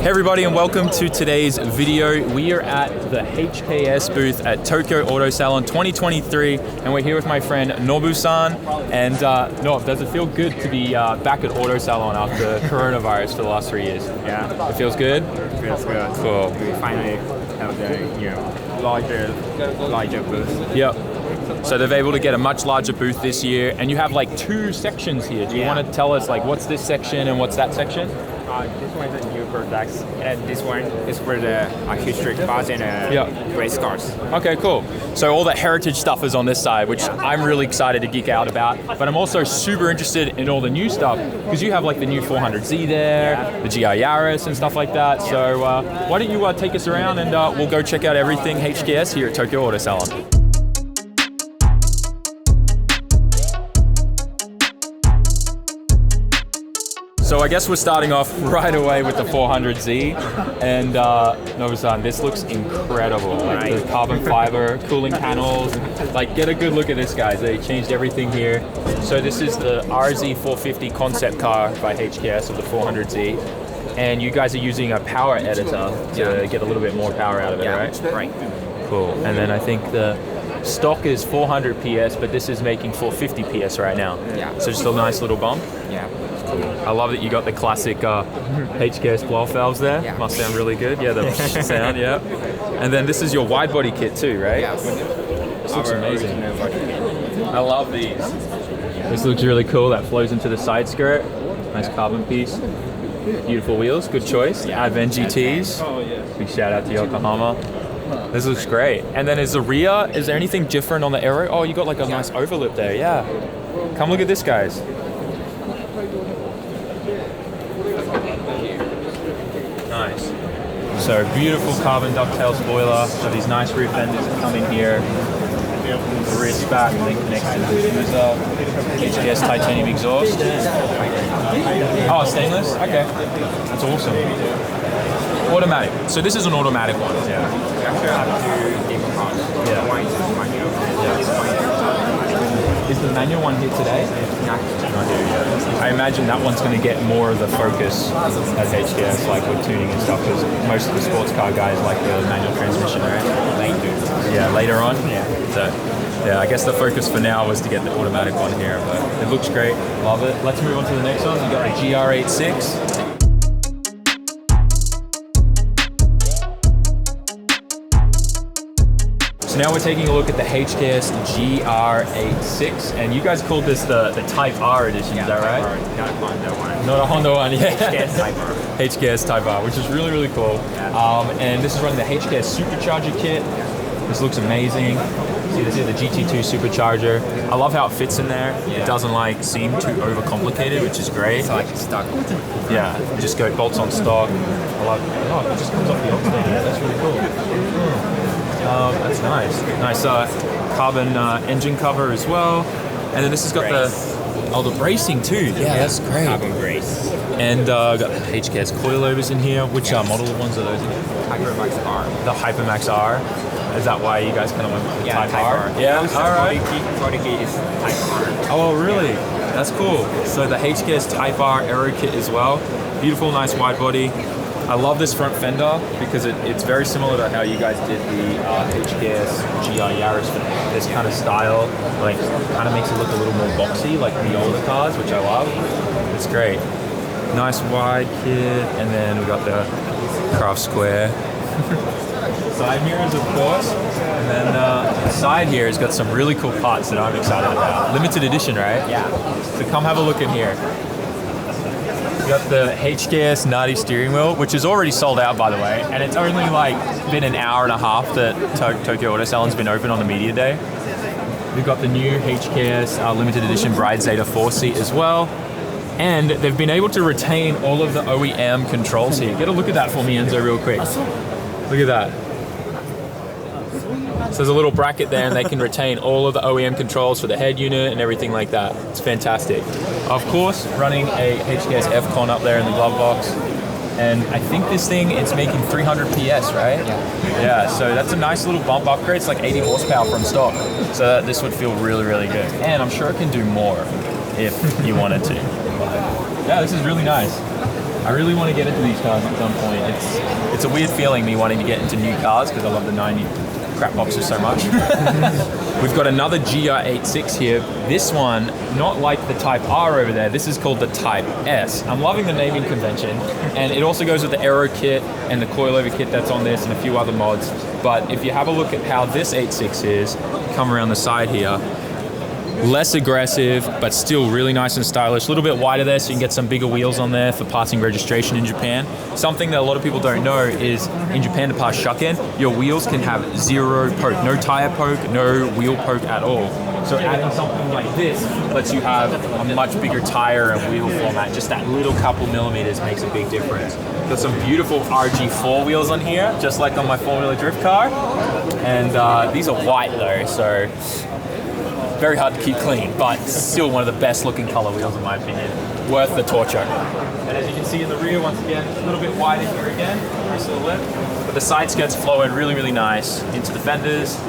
Hey everybody, and welcome to today's video. We are at the HKS booth at Tokyo Auto Salon 2023, and we're here with my friend Nobu-san. And Nob, does it feel good to be back at Auto Salon after coronavirus for the last 3 years? Yeah. It feels good? It feels good. Cool. We finally have the larger booth. Yep. So they've able to get a much larger booth this year, and you have like 2 sections here. Do you want to tell us like what's this section and what's that section? This one is the new products, and this one is for the historic cars and race cars. Okay, cool. So all the heritage stuff is on this side, which I'm really excited to geek out about. But I'm also super interested in all the new stuff, because you have like the new 400Z there, the GTR Yaris and stuff like that. So why don't you take us around, and we'll go check out everything HKS here at Tokyo Auto Salon. So I guess we're starting off right away with the 400Z, and Nobu-san, this looks incredible. Like the carbon fiber cooling panels, like get a good look at this, guys. They changed everything here. So this is the RZ450 concept car by HKS of the 400Z, and you guys are using a power editor to get a little bit more power out of it, right? Right. Cool. And then I think the stock is 400 PS, but this is making 450 PS right now. Yeah. So just a nice little bump. Yeah. I love that you got the classic HKS blow valves there. Yeah. Must sound really good. Yeah, the sound, yeah. And then this is your wide body kit too, right? Yes. This looks amazing. I love these. This looks really cool. That flows into the side skirt. Nice carbon piece. Beautiful wheels. Good choice. Advent GTs. Big shout out to Yokohama. This looks great. And then is the rear, is there anything different on the aero? Oh, you got like a nice overlip there. Yeah. Come look at this, guys. Nice. So beautiful carbon ducktail spoiler. So these nice roof enders that come in here. The rear spack and then connects to the diffuser. HKS titanium exhaust. Oh, stainless? Okay. That's awesome. Automatic. So this is an automatic one. Yeah. We actually have 2 different cars. Yeah. One is manual. Is the manual one here today? I imagine that one's going to get more of the focus as HKS, like with tuning and stuff, because most of the sports car guys like the manual transmission, right? Later on? Yeah. So, yeah, I guess the focus for now was to get the automatic one here, but it looks great. Love it. Let's move on to the next one. We got a GR86. So now we're taking a look at the HKS GR86, and you guys called this the Type R edition, is that right? Not a Honda one. Not a Honda one, yeah. HKS Type R. HKS Type R, which is really, really cool. Yeah. And this is running the HKS Supercharger kit. This looks amazing. See, this is the GT2 Supercharger. I love how it fits in there. Yeah. It doesn't like seem too overcomplicated, which is great. It's like stock. Yeah, it just bolts on stock. I love it. Oh, it just comes off the alternator. That's really cool. That's nice. Nice carbon engine cover as well. And then this has got the bracing too. Yeah, that's great. Carbon brace. And got the HKS coilovers in here. Which model ones are those in here? Hypermax R. The Hypermax R. Is that why you guys kind of went with the Type R? Yeah, alright. 40 key is Type R. Oh, really? That's cool. So the HKS Type R aero kit as well. Beautiful, nice wide body. I love this front fender because it's very similar to how you guys did the HKS GTR Yaris for this kind of style. Like, kind of makes it look a little more boxy, like the older cars, which I love. It's great. Nice wide kit, and then we got the Craft Square. Side mirrors, of course, and then the side here has got some really cool parts that I'm excited about. Limited edition, right? Yeah. So come have a look in here. We got the HKS Nutty steering wheel, which is already sold out, by the way, and it's only like been an hour and a half that Tokyo Auto Salon's been open on the media day. We've got the new HKS limited edition Bride Zeta 4-seat as well. And they've been able to retain all of the OEM controls here. Get a look at that for me, Enzo, real quick. Look at that. So there's a little bracket there, and they can retain all of the OEM controls for the head unit and everything like that. It's fantastic. Of course, running a HKS F-Con up there in the glove box. And I think this thing, it's making 300 PS, right? Yeah, so that's a nice little bump upgrade. It's like 80 horsepower from stock. So this would feel really, really good. And I'm sure it can do more if you wanted to. Yeah, this is really nice. I really want to get into these cars at some point. It's a weird feeling, me wanting to get into new cars because I love the 90 crap boxes so much. We've got another GR86 here. This one, not like the Type R over there, this is called the Type S. I'm loving the naming convention, and it also goes with the aero kit and the coilover kit that's on this and a few other mods. But if you have a look at how this 86 is, come around the side here, less aggressive, but still really nice and stylish. A little bit wider there so you can get some bigger wheels on there for passing registration in Japan. Something that a lot of people don't know is in Japan to pass shukken, your wheels can have zero poke, no tire poke, no wheel poke at all. So adding something like this lets you have a much bigger tire and wheel format. Just that little couple millimeters makes a big difference. Got some beautiful RG4 wheels on here, just like on my Formula Drift car. And these are white though, so very hard to keep clean, but still one of the best looking color wheels in my opinion. Worth the torture. And as you can see in the rear, once again, a little bit wider here again, nice little lip. But the side skirts flow in really, really nice into the fenders.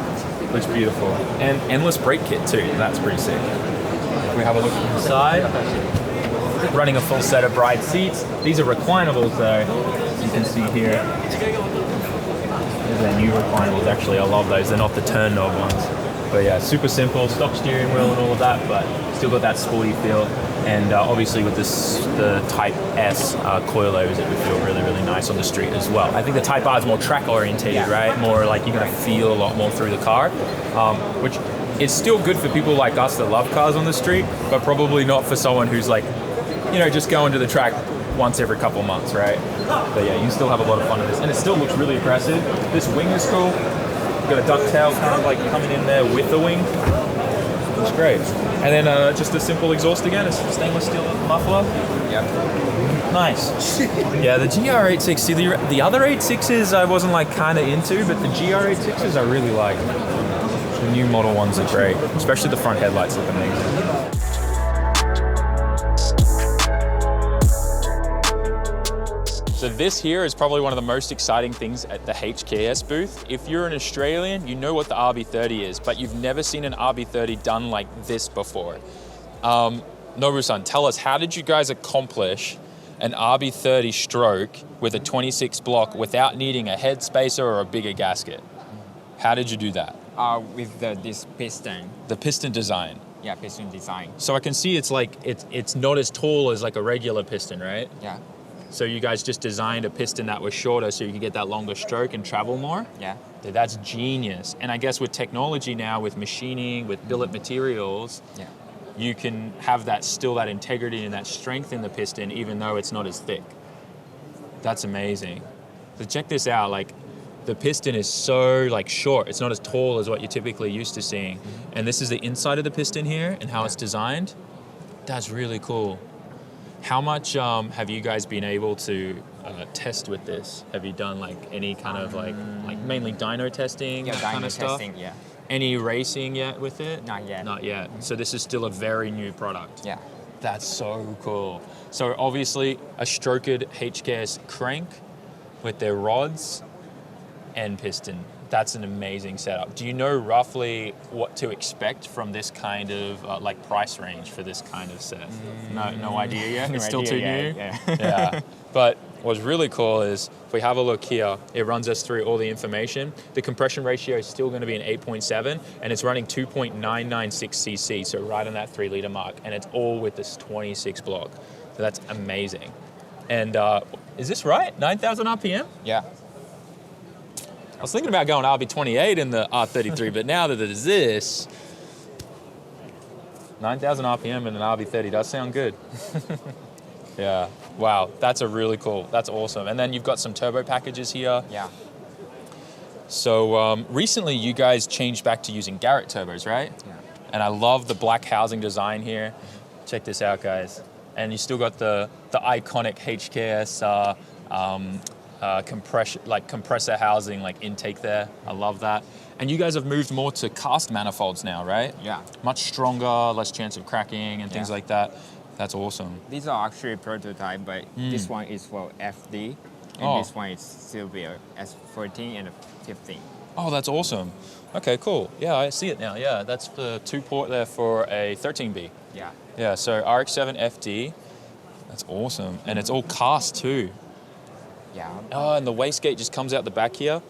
Looks beautiful. And endless brake kit too, that's pretty sick. If we have a look at the side, running a full set of bride seats. These are reclinables though, as you can see here. These are new reclinables, actually, I love those. They're not the turn knob ones. But yeah, super simple, stock steering wheel and all of that, but still got that sporty feel. And obviously with this, the Type S coilovers, it would feel really, really nice on the street as well. I think the Type R is more track orientated, right? More like you're gonna feel a lot more through the car, which is still good for people like us that love cars on the street, but probably not for someone who's like, you know, just going to the track once every couple months, right? But yeah, you still have a lot of fun with this. And it still looks really aggressive. This wing is cool. Got a ducktail kind of like coming in there with the wing. Looks great. And then just a simple exhaust again, a stainless steel muffler. Yep. Nice. Yeah, the GR86, see the other 86s I wasn't like kind of into, but the GR86s I really like. The new model ones are great, especially the front headlights look amazing. So this here is probably one of the most exciting things at the HKS booth. If you're an Australian, you know what the RB30 is, but you've never seen an RB30 done like this before. Nobu-san, tell us, how did you guys accomplish an RB30 stroke with a 26 block without needing a head spacer or a bigger gasket? How did you do that? With this piston. The piston design. Yeah, piston design. So I can see it's like, it's not as tall as like a regular piston, right? Yeah. So you guys just designed a piston that was shorter so you could get that longer stroke and travel more? Yeah. Dude, that's genius. And I guess with technology now, with machining, with billet materials, yeah, you can have that still that integrity and that strength in the piston even though it's not as thick. That's amazing. So check this out, like the piston is so like short. It's not as tall as what you're typically used to seeing. Mm-hmm. And this is the inside of the piston here and how it's designed. That's really cool. How much have you guys been able to test with this? Have you done like any kind of like mainly dyno testing, that kind of stuff? Testing, yeah. Any racing yet with it? Not yet. Not yet. So this is still a very new product. Yeah. That's so cool. So obviously a stroked HKS crank with their rods and piston. That's an amazing setup. Do you know roughly what to expect from this kind of like price range for this kind of set? No idea yet? It's still too new? Yeah. Yeah. But what's really cool is if we have a look here, it runs us through all the information. The compression ratio is still going to be an 8.7 and it's running 2.996 cc, so right on that 3 liter mark. And it's all with this 26 block. So that's amazing. And is this right? 9,000 RPM? Yeah. I was thinking about going RB28 in the R33, but now that it is this, 9,000 RPM in an RB30 does sound good. Yeah, wow, that's that's awesome. And then you've got some turbo packages here. Yeah. So recently you guys changed back to using Garrett turbos, right? Yeah. And I love the black housing design here. Check this out, guys. And you still got the iconic HKS compressor housing, like intake there. I love that. And you guys have moved more to cast manifolds now, right? Yeah. Much stronger, less chance of cracking and things like that. That's awesome. These are actually prototype, but this one is for FD, and this one is Silvia S14 and 15. Oh, that's awesome. Okay, cool. Yeah, I see it now. Yeah, that's the 2-port there for a 13B. Yeah. Yeah, so RX-7 FD. That's awesome. And it's all cast too. Yeah. Oh, and the wastegate just comes out the back here.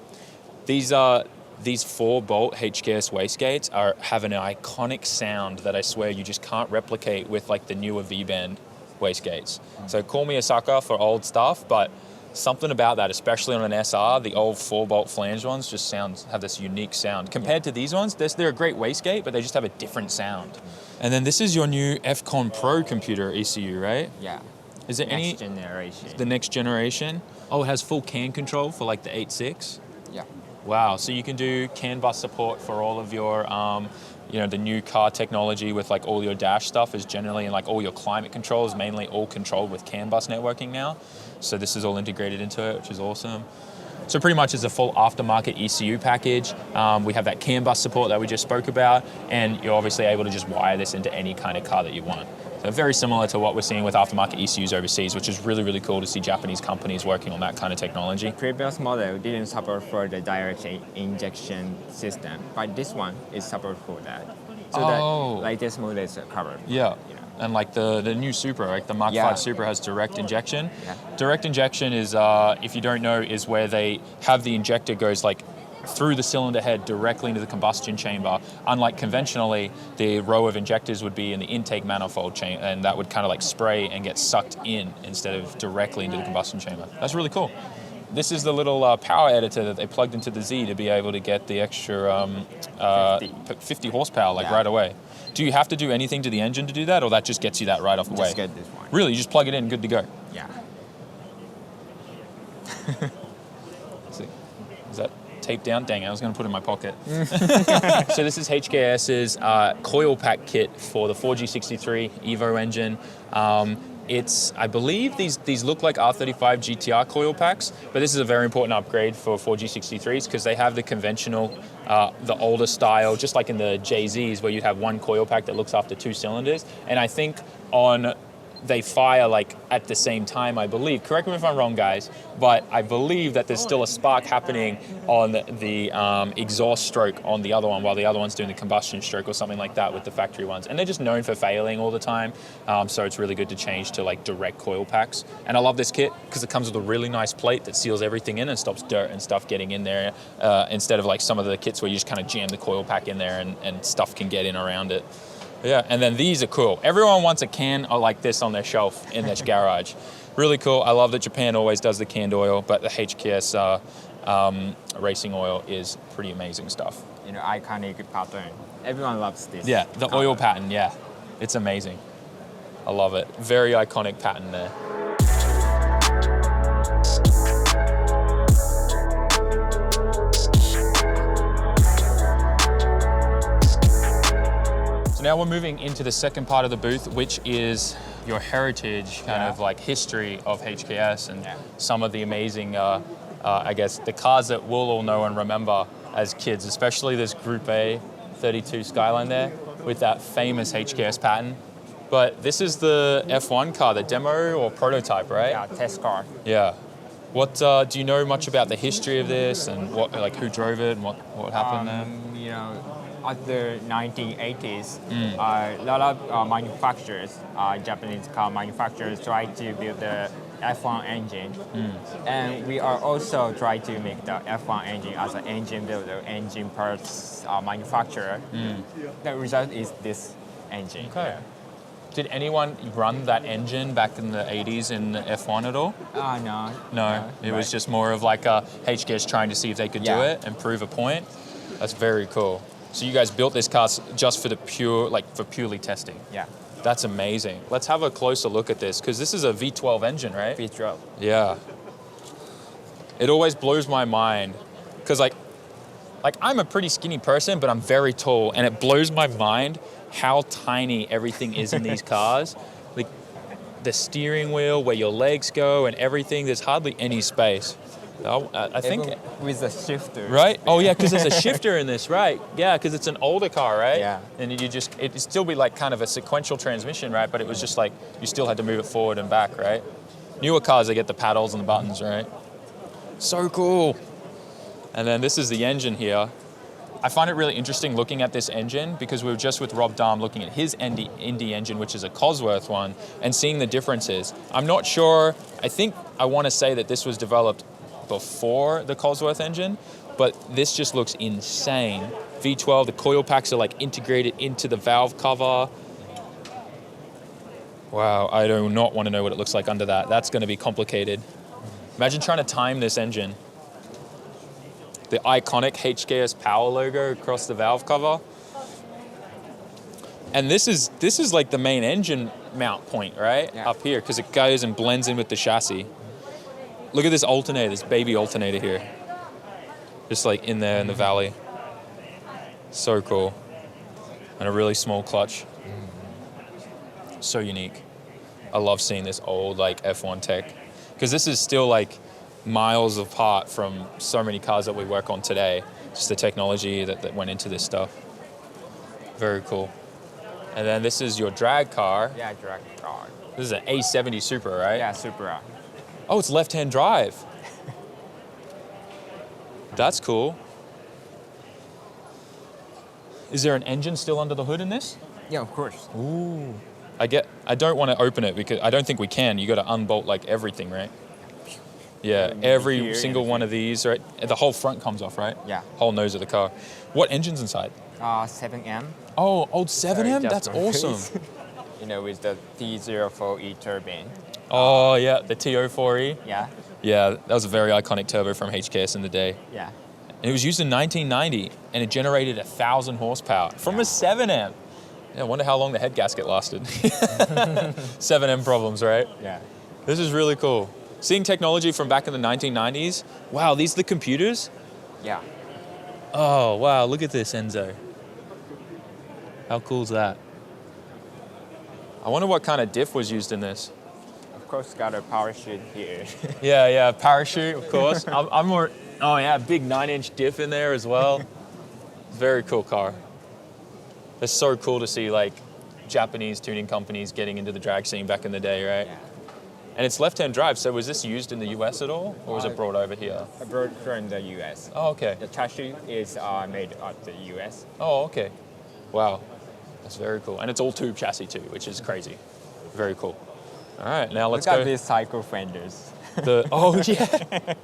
These 4-bolt HKS wastegates have an iconic sound that I swear you just can't replicate with like the newer V-band wastegates. So call me a sucker for old stuff, but something about that, especially on an SR, the old 4-bolt flange ones just have this unique sound. Compared to these ones, they're a great wastegate, but they just have a different sound. And then this is your new FCON Pro computer ECU, right? Yeah. Is it Next generation. The next generation? Oh, it has full CAN control for like the 8.6? Yeah. Wow, so you can do CAN bus support for all of your, the new car technology with like all your dash stuff is generally, and like all your climate control is mainly all controlled with CAN bus networking now. So this is all integrated into it, which is awesome. So pretty much it's a full aftermarket ECU package. We have that CAN bus support that we just spoke about, and you're obviously able to just wire this into any kind of car that you want. So very similar to what we're seeing with aftermarket ECUs overseas, which is really, really cool to see Japanese companies working on that kind of technology. Previous model didn't support for the direct injection system, but this one is support for that. So that like this model is covered. Yeah. And like the new Supra, like the Mark 5 Supra has direct injection. Yeah. Direct injection is, if you don't know, is where they have the injector goes like through the cylinder head directly into the combustion chamber. Unlike conventionally, the row of injectors would be in the intake manifold chain, and that would kind of like spray and get sucked in instead of directly into the combustion chamber. That's really cool. This is the little power editor that they plugged into the Z to be able to get the extra 50 horsepower like right away. Do you have to do anything to the engine to do that, or that just gets you that right off the way? Just get this one. Really, you just plug it in, good to go. Yeah. Let's see. Is that taped down? Dang, I was going to put it in my pocket. So this is HKS's coil pack kit for the 4G63 Evo engine. I believe these look like R35 GTR coil packs, but this is a very important upgrade for 4G63s because they have the conventional, the older style, just like in the JZs where you'd have one coil pack that looks after 2 cylinders. And I think they fire like at the same time, I believe. Correct me if I'm wrong, guys, but I believe that there's still a spark happening on the exhaust stroke on the other one, while the other one's doing the combustion stroke or something like that with the factory ones. And they're just known for failing all the time, so it's really good to change to like direct coil packs. And I love this kit because it comes with a really nice plate that seals everything in and stops dirt and stuff getting in there, instead of like some of the kits where you just kind of jam the coil pack in there and stuff can get in around it. Yeah, and then these are cool. Everyone wants a can like this on their shelf in their garage. Really cool. I love that Japan always does the canned oil, but the HKS racing oil is pretty amazing stuff. Iconic pattern. Everyone loves this. Yeah, the oil pattern, yeah. It's amazing. I love it. Very iconic pattern there. Now we're moving into the second part of the booth, which is your heritage, kind of like history of HKS and some of the amazing, I guess, the cars that we'll all know and remember as kids, especially this Group A 32 Skyline there with that famous HKS pattern. But this is the F1 car, the demo or prototype, right? Yeah, test car. Yeah. What do you know much about the history of this and what, like, who drove it and what happened there? At the 1980s, a lot of manufacturers, Japanese car manufacturers, tried to build the F1 engine. And we are also trying to make the F1 engine as an engine builder, engine parts manufacturer. The result is this engine. Okay. Yeah. Did anyone run that engine back in the 80s in the F1 at all? No. It was just more of like a HKS trying to see if they could do it and prove a point. That's very cool. So you guys built this car just for for purely testing. Yeah. That's amazing. Let's have a closer look at this because this is a V12 engine, right? V12. Yeah. It always blows my mind because like I'm a pretty skinny person, but I'm very tall, and it blows my mind how tiny everything is in these cars. Like the steering wheel, where your legs go, and everything. There's hardly any space. I think even with a shifter. Right? Oh yeah, because there's a shifter in this, right? Yeah, because it's an older car, right? Yeah. And it'd still be like kind of a sequential transmission, right? But it was just like you still had to move it forward and back, right? Newer cars, they get the paddles and the buttons, right? So cool. And then this is the engine here. I find it really interesting looking at this engine because we were just with Rob Dahm looking at his Indy engine, which is a Cosworth one, and seeing the differences. I'm not sure, I think I want to say that this was developed before the Cosworth engine, but this just looks insane. V12, the coil packs are like integrated into the valve cover. Wow, I do not want to know what it looks like under that. That's going to be complicated. Imagine trying to time this engine. The iconic HKS power logo across the valve cover. And this is like the main engine mount point, right? Yeah. Up here, because it goes and blends in with the chassis. Look at this alternator, this baby alternator here. Just like in there in the valley. So cool. And a really small clutch. So unique. I love seeing this old like F1 tech. Because this is still like miles apart from so many cars that we work on today. Just the technology that went into this stuff. Very cool. And then this is your drag car. Yeah, drag car. This is an A70 Supra, right? Yeah, Supra. Oh, it's left-hand drive. That's cool. Is there an engine still under the hood in this? Yeah, of course. Ooh. I don't want to open it because I don't think we can. You got to unbolt like everything, right? Yeah, every single one of these, right? The whole front comes off, right? Yeah. Whole nose of the car. What engine's inside? 7M. Oh, old 7M? Just That's one awesome. piece. With the T04E turbine. Oh, yeah, the T04E. Yeah. Yeah, that was a very iconic turbo from HKS in the day. Yeah. And it was used in 1990, and it generated 1,000 horsepower from a 7M. Yeah, I wonder how long the head gasket lasted. 7M problems, right? Yeah. This is really cool. Seeing technology from back in the 1990s. Wow, these are the computers? Yeah. Oh, wow, look at this, Enzo. How cool is that? I wonder what kind of diff was used in this. Of course, got a parachute here. Yeah, parachute, of course. I'm more, oh yeah, big 9-inch diff in there as well. Very cool car. It's so cool to see like Japanese tuning companies getting into the drag scene back in the day, right? Yeah. And it's left-hand drive, so was this used in the US at all? Or was it brought over here? I brought from the US. Oh, okay. The chassis is made at the US. Oh, okay. Wow. That's very cool. And it's all tube chassis too, which is crazy. Very cool. All right, now let's Look go. at these cycle fenders. Oh, yeah.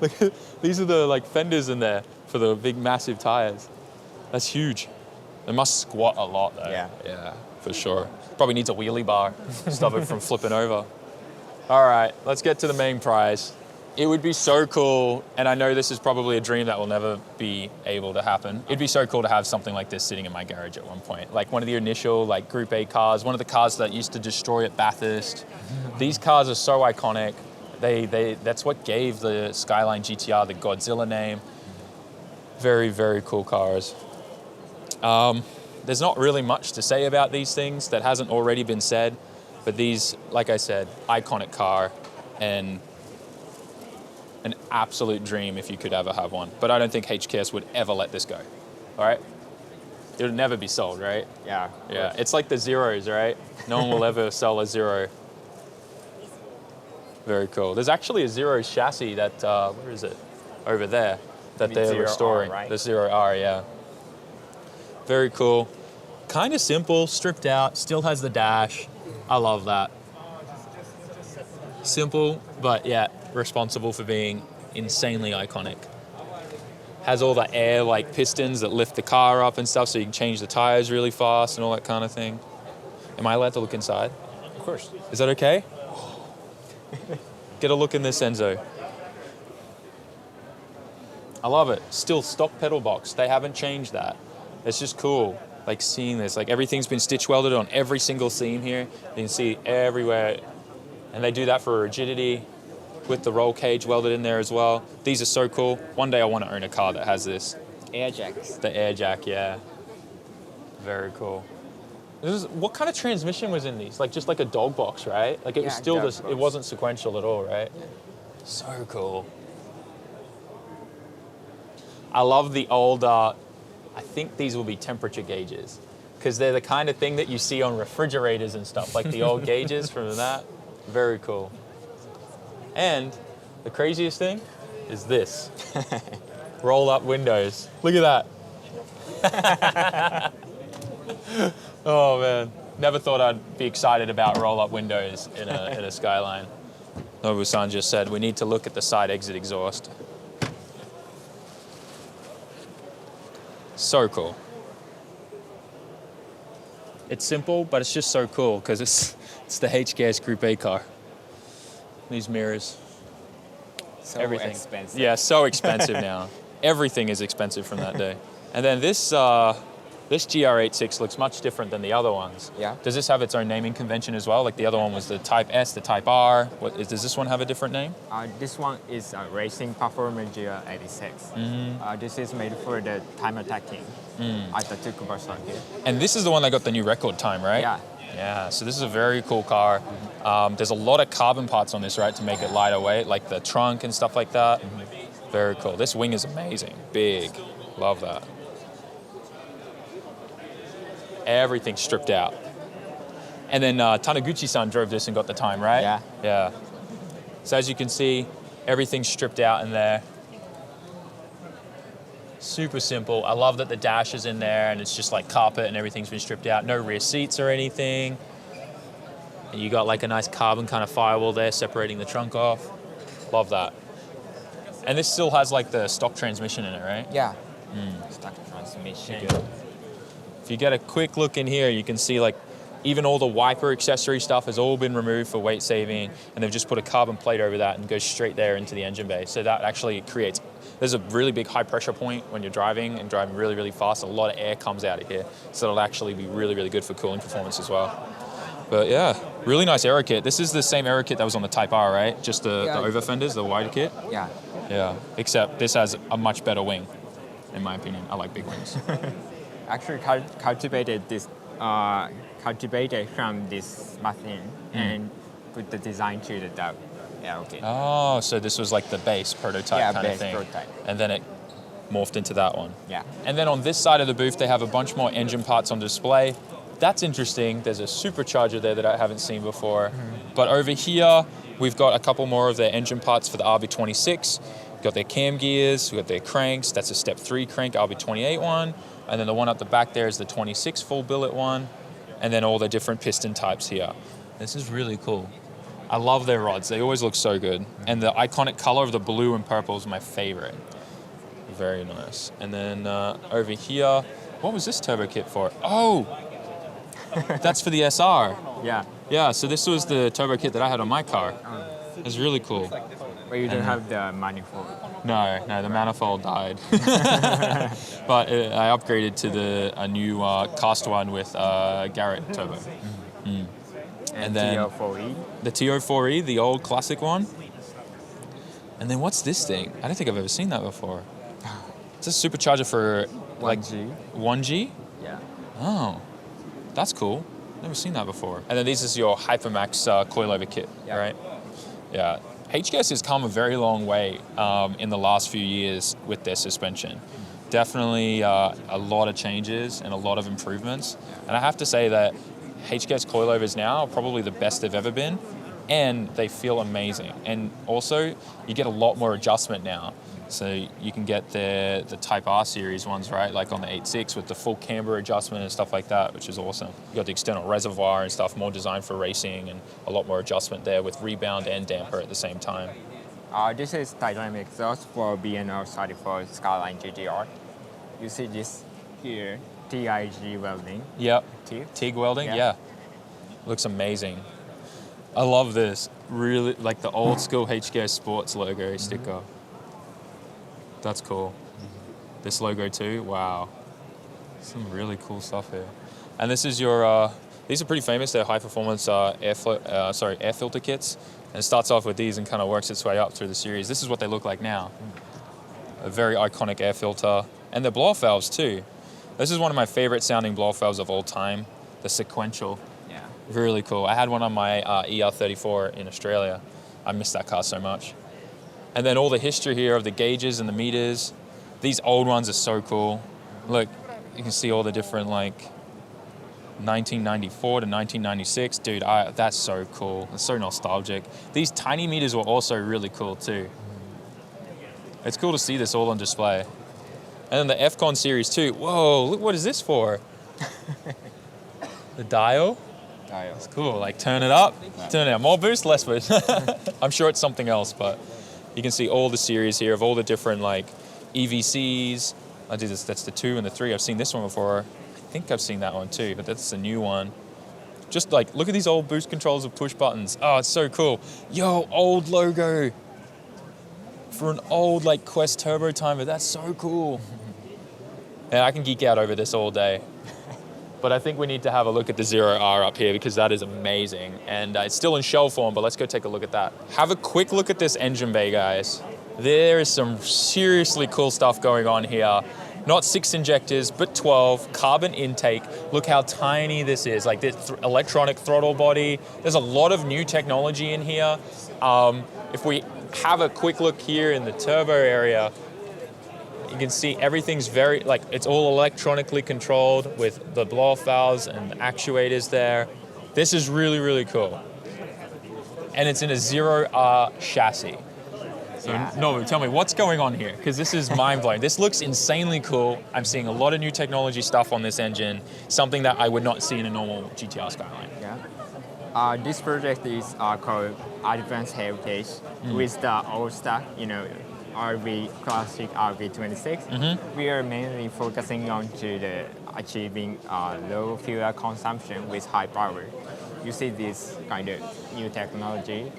Look at, these are the like fenders in there for the big, massive tires. That's huge. It must squat a lot though. Yeah. Yeah, for sure. Probably needs a wheelie bar to stop it from flipping over. All right, let's get to the main prize. It would be so cool, and I know this is probably a dream that will never be able to happen. It'd be so cool to have something like this sitting in my garage at one point. Like one of the initial like Group A cars, one of the cars that used to destroy at Bathurst. These cars are so iconic. That's what gave the Skyline GTR the Godzilla name. Very, very cool cars. There's not really much to say about these things that hasn't already been said, but these, like I said, iconic car and an absolute dream if you could ever have one. But I don't think HKS would ever let this go, all right? It would never be sold, right? Yeah. Yeah, it's like the Zeros, right? No one will ever sell a Zero. Very cool. There's actually a Zero chassis that, where is it? Over there, that Maybe they're Zero restoring. R, right? The Zero R, yeah. Very cool. Kind of simple, stripped out, still has the dash. I love that. Simple, but yeah, responsible for being insanely iconic. Has all the air like pistons that lift the car up and stuff so you can change the tires really fast and all that kind of thing. Am I allowed to look inside? Of course. Is that okay? Get a look in this, Enzo. I love it. Still stock pedal box. They haven't changed that. It's just cool, like seeing this. Like everything's been stitch welded on every single seam here. You can see everywhere. And they do that for rigidity with the roll cage welded in there as well. These are so cool. One day I want to own a car that has this. Air jacks. The air jack, yeah. Very cool. What kind of transmission was in these? Like just like a dog box, right? Like it was still this, it wasn't sequential at all, right? Yeah. So cool. I love the old, I think these will be temperature gauges because they're the kind of thing that you see on refrigerators and stuff, like the old gauges from that. Very cool. And the craziest thing is this. Roll up windows. Look at that. Oh man, never thought I'd be excited about roll-up windows in a Skyline. Nobu-san just said we need to look at the side exit exhaust. So cool. It's simple, but it's just so cool because it's the HKS Group A car. These mirrors. So Everything. expensive. Yeah, so expensive now. Everything is expensive from that day. And then this GR86 looks much different than the other ones. Yeah. Does this have its own naming convention as well? Like the other one was the Type S, the Type R. Does this one have a different name? This one is a Racing Performance GR86. This is made for the time attacking at the Tokyo circuit. And this is the one that got the new record time, right? Yeah. Yeah, so this is a very cool car. There's a lot of carbon parts on this, right, to make it lighter weight, like the trunk and stuff like that. Very cool. This wing is amazing. Big. Love that. Everything stripped out. And then Taniguchi-san drove this and got the time, right? Yeah. Yeah. So as you can see, everything's stripped out in there. Super simple. I love that the dash is in there and it's just like carpet and everything's been stripped out. No rear seats or anything. And you got like a nice carbon kind of firewall there separating the trunk off. Love that. And this still has like the stock transmission in it, right? Yeah. Stock transmission. Good. If you get a quick look in here, you can see like even all the wiper accessory stuff has all been removed for weight saving, and they've just put a carbon plate over that and goes straight there into the engine bay. So that actually creates, there's a really big high pressure point when you're driving and driving really, really fast. A lot of air comes out of here. So it'll actually be really, really good for cooling performance as well. But yeah, really nice aero kit. This is the same aero kit that was on the Type R, right? Just the over fenders, the wider kit? Yeah. Yeah, except this has a much better wing, in my opinion. I like big wings. Actually cultivated from this machine and put the design to the aero kit. Oh, so this was like the base prototype kind of thing. Prototype. And then it morphed into that one. Yeah. And then on this side of the booth, they have a bunch more engine parts on display. That's interesting. There's a supercharger there that I haven't seen before. But over here, we've got a couple more of their engine parts for the RB26. We've got their cam gears, we've got their cranks. That's a step 3 crank, RB28 one. And then the one up the back there is the 26 full billet one. And then all the different piston types here. This is really cool. I love their rods. They always look so good. And the iconic color of the blue and purple is my favorite. Very nice. And then over here, what was this turbo kit for? Oh, that's for the SR. Yeah. Yeah, so this was the turbo kit that I had on my car. It's really cool. But you don't have the manifold. No, the manifold died. But I upgraded to a new cast one with Garrett turbo. And then TO4E. The TO4E, the old classic one. And then what's this thing? I don't think I've ever seen that before. It's a supercharger for like 1G? Yeah. Oh, that's cool. Never seen that before. And then this is your Hypermax coilover kit, right? Yeah. HKS has come a very long way in the last few years with their suspension. Definitely a lot of changes and a lot of improvements. And I have to say that HKS coilovers now are probably the best they've ever been, and they feel amazing. And also, you get a lot more adjustment now. So you can get the Type R series ones, right? Like on the 8.6 with the full camber adjustment and stuff like that, which is awesome. You got the external reservoir and stuff, more designed for racing, and a lot more adjustment there with rebound and damper at the same time. This is dynamic exhaust for B&O 34 Skyline GTR. You see this here, TIG welding. Yep. TIG welding, yeah. Looks amazing. I love this. Really, like the old school HKS Sports logo sticker. That's cool. This logo too, wow. Some really cool stuff here. And this is your, these are pretty famous. They're high performance air filter kits. And it starts off with these and kind of works its way up through the series. This is what they look like now. A very iconic air filter. And the blow-off valves too. This is one of my favorite sounding blow-off valves of all time. The sequential. Yeah. Really cool. I had one on my ER34 in Australia. I miss that car so much. And then all the history here of the gauges and the meters. These old ones are so cool. Look, you can see all the different like 1994 to 1996. Dude, that's so cool. It's so nostalgic. These tiny meters were also really cool too. It's cool to see this all on display. And then the FCON Series 2. Whoa, look, what is this for? The dial? Dial. It's cool, like turn it up, turn it down. More boost, less boost. I'm sure it's something else, but you can see all the series here of all the different like EVCs. I did this, that's the 2 and the 3. I've seen this one before. I think I've seen that one too, but that's the new one. Just like, look at these old boost controls with push buttons. Oh, it's so cool. Yo, old logo. For an old like Quest turbo timer, that's so cool. And I can geek out over this all day. But I think we need to have a look at the 0R up here because that is amazing. And it's still in shell form, but let's go take a look at that. Have a quick look at this engine bay, guys. There is some seriously cool stuff going on here. Not 6 injectors, but 12, carbon intake. Look how tiny this is, like this electronic throttle body. There's a lot of new technology in here. If we have a quick look here in the turbo area, you can see everything's very, like, it's all electronically controlled with the blow-off valves and the actuators there. This is really, really cool. And it's in a 0R chassis. So, Nobu, tell me, what's going on here? Because this is mind-blowing. This looks insanely cool. I'm seeing a lot of new technology stuff on this engine, something that I would not see in a normal GTR Skyline. Yeah. This project is called Advanced Heritage with the old stock, classic RB26. We are mainly focusing on to achieving low fuel consumption with high power. You see this kind of new technology.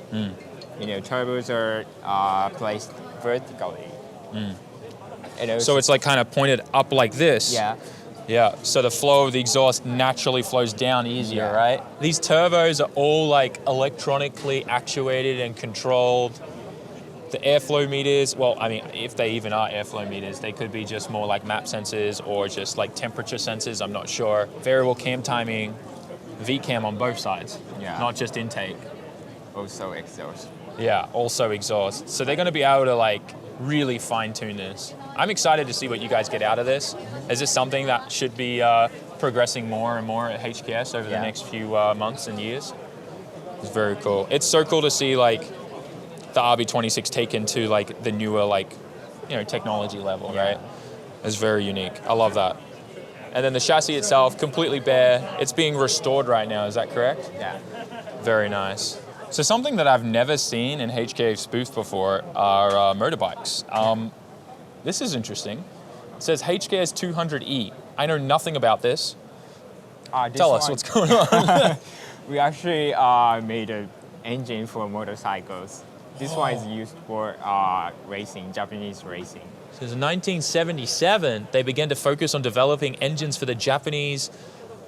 Turbos are placed vertically. So it's like kind of pointed up like this. Yeah. Yeah, so the flow of the exhaust naturally flows down easier, right? These turbos are all like electronically actuated and controlled. The airflow meters, well, I mean, if they even are airflow meters, they could be just more like map sensors or just like temperature sensors, I'm not sure. Variable cam timing, V-cam on both sides, not just intake. Also exhaust. Yeah, also exhaust. So they're gonna be able to like really fine tune this. I'm excited to see what you guys get out of this. Is this something that should be progressing more and more at HKS over the next few months and years? It's very cool. It's so cool to see like the RB26 taken to like the newer like, technology level, right? It's very unique. I love that. And then the chassis itself, completely bare. It's being restored right now, is that correct? Yeah. Very nice. So something that I've never seen in HK's booth before are motorbikes. This is interesting. It says HKS 200E. I know nothing about this. Tell us what's going on. We actually made an engine for motorcycles. This one is used for racing, Japanese racing. Since 1977, they began to focus on developing engines for the Japanese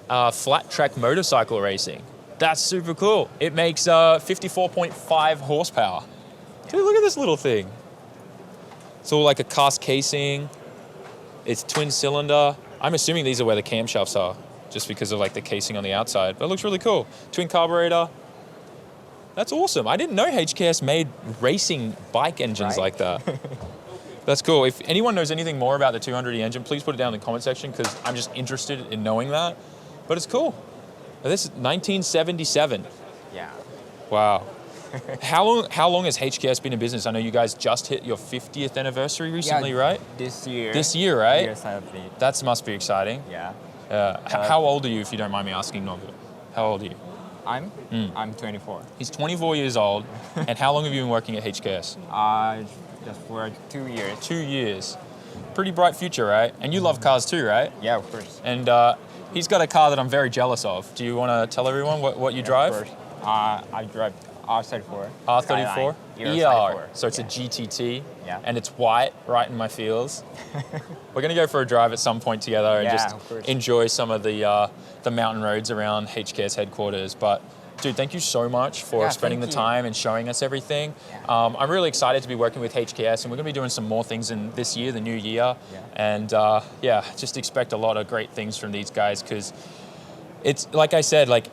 flat track motorcycle racing. That's super cool. It makes 54.5 horsepower. Dude, look at this little thing. It's all like a cast casing. It's twin cylinder. I'm assuming these are where the camshafts are, just because of like the casing on the outside. But it looks really cool. Twin carburetor. That's awesome. I didn't know HKS made racing bike engines like that. That's cool. If anyone knows anything more about the 200E engine, please put it down in the comment section because I'm just interested in knowing that. But it's cool. This is 1977. Yeah. Wow. How long has HKS been in business? I know you guys just hit your 50th anniversary recently, right? This year. This year, right? Yes, I have been. That must be exciting. Yeah. How old are you, if you don't mind me asking, Nobu? How old are you? I'm 24. He's 24 years old. And how long have you been working at HKS? Just for 2 years. 2 years. Pretty bright future, right? And you love cars too, right? Yeah, of course. And he's got a car that I'm very jealous of. Do you want to tell everyone what you drive? Of course. I drive R34. R34? ER. So it's a GTT. Yeah. And it's white, right in my feels. We're going to go for a drive at some point together and just enjoy some of the mountain roads around HKS headquarters. But dude, thank you so much for spending the time and showing us everything. Yeah. I'm really excited to be working with HKS, and we're going to be doing some more things in this year, the new year. Yeah. And just expect a lot of great things from these guys because it's, like I said, like,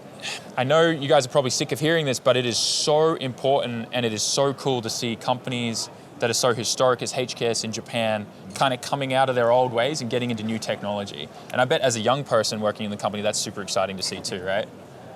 I know you guys are probably sick of hearing this, but it is so important and it is so cool to see companies that are so historic as HKS in Japan kind of coming out of their old ways and getting into new technology. And I bet as a young person working in the company, that's super exciting to see too, right?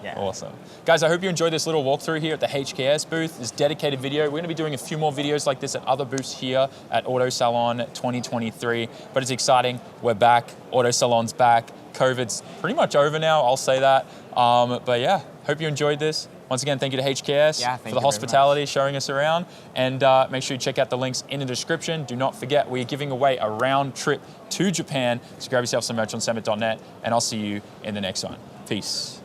Yeah. Awesome. Guys, I hope you enjoyed this little walkthrough here at the HKS booth, this dedicated video. We're going to be doing a few more videos like this at other booths here at Auto Salon 2023, but it's exciting. We're back. Auto Salon's back. COVID's pretty much over now, I'll say that. But yeah, hope you enjoyed this. Once again, thank you to HKS for the hospitality, showing us around. And make sure you check out the links in the description. Do not forget, we're giving away a round trip to Japan. So grab yourself some merch on SAMMIT.net, and I'll see you in the next one. Peace.